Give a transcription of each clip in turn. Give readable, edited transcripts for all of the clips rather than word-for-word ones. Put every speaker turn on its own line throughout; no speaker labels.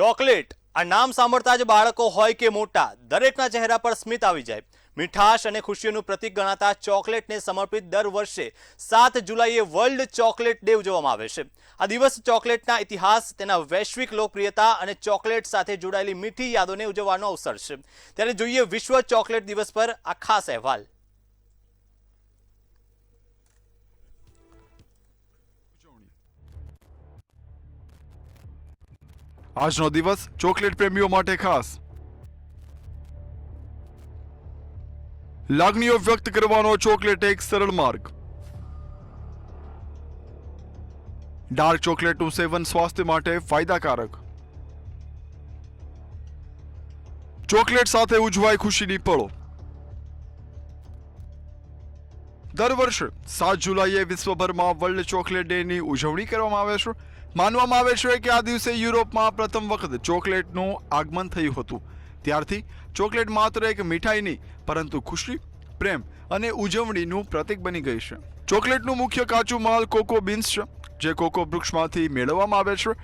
Chocolate આ નામ સાંભળતા જ બાળકો હોય કે મોટા દરેકના ચહેરા પર સ્મિત આવી જાય. મીઠાશ અને ખુશીઓનું પ્રતીક ગણાતા ચોકલેટને સમર્પિત દર વર્ષે 7 જુલાઈએ વર્લ્ડ ચોકલેટ ડે ઉજવવામાં આવે છે. આ દિવસ ચોકલેટના ઇતિહાસ, તેના વૈશ્વિક લોકપ્રિયતા અને ચોકલેટ સાથે જોડાયેલી મીઠી યાદોને ઉજવવાનો અવસર છે. ત્યારે જોઈએ વિશ્વ ચોકલેટ દિવસ પર આ ખાસ અહેવાલ.
આજનો દિવસ ચોકલેટ પ્રેમીઓ માટે ખાસ. લાગણીઓ વ્યક્ત કરવાનો ચોકલેટ એક સરળ માર્ગ. ડાર્ક ચોકલેટનું સેવન સ્વાસ્થ્ય માટે ફાયદાકારક. ચોકલેટ સાથે ઉજવાય ખુશીની પળો. દર વર્ષે 7 જુલાઈએ વિશ્વભરમાં વર્લ્ડ ચોકલેટ ડેની ઉજવણી કરવામાં આવે છે. માનવામાં આવે છે કે આ દિવસે યુરોપમાં પ્રથમ વખત ચોકલેટનું આગમન થયું હતું. ત્યારથી ચોકલેટ માત્ર એક મીઠાઈ નહીં, પરંતુ ખુશી, પ્રેમ અને ઉજવણીનું પ્રતીક બની ગઈ છે. ચોકલેટનું મુખ્ય કાચું માલ કોકો બીન્સ છે, જે કોકો વૃક્ષમાંથી મેળવવામાં આવે છે.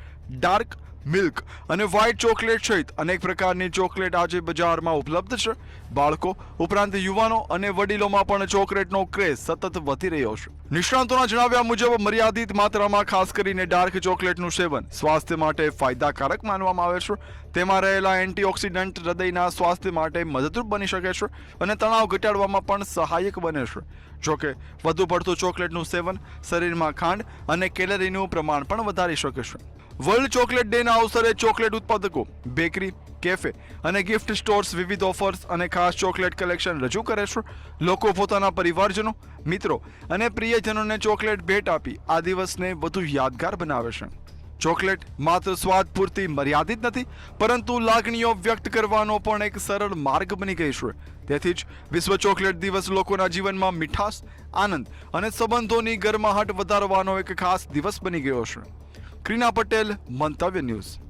ડાર્ક, મિલ્ક અને વ્હાઇટ ચોકલેટ સહિત અનેક પ્રકારની ચોકલેટ આજે બજારમાં ઉપલબ્ધ છે. બાળકો ઉપરાંત યુવાનો અને વડીલોમાં પણ ચોકલેટનો ક્રેઝ સતત વધી રહ્યો છે. નિષ્ણાતોના જણાવ્યા મુજબ મર્યાદિત માત્રામાં ખાસ કરીને ડાર્ક ચોકલેટનું સેવન સ્વાસ્થ્ય માટે ફાયદાકારક માનવામાં આવે છે. તેમાં રહેલા એન્ટીઓક્સિડન્ટ હૃદયના સ્વાસ્થ્ય માટે મદદરૂપ બની શકે છે અને તણાવ ઘટાડવામાં પણ સહાયક બને છે. જોકે વધુ પડતું ચોકલેટનું સેવન શરીરમાં ખાંડ અને કેલરીનું પ્રમાણ પણ વધારી શકે છે. વર્લ્ડ ચોકલેટ ડેના અવસરે ચોકલેટ ઉત્પાદકો, બેકરી, કેફે અને ગિફ્ટ સ્ટોર્સ વિવિધ ઓફર્સ અને ખાસ ચોકલેટ કલેક્શન રજૂ કરે છે. લોકો પોતાના પરિવારજનો, મિત્રો અને પ્રિયજનોને ચોકલેટ ભેટ આપી આ દિવસને વધુ યાદગાર બનાવે છે. ચોકલેટ માત્ર સ્વાદ પૂરતી મર્યાદિત નથી, પરંતુ લાગણીઓ વ્યક્ત કરવાનો પણ એક સરળ માર્ગ બની ગઈ છે. તેથી જ વિશ્વ ચોકલેટ દિવસ લોકોના જીવનમાં મીઠાશ, આનંદ અને સંબંધોની ગરમાહટ વધારવાનો એક ખાસ દિવસ બની ગયો છે. ક્રીના પટેલ, મંતવ્ય ન્યૂઝ.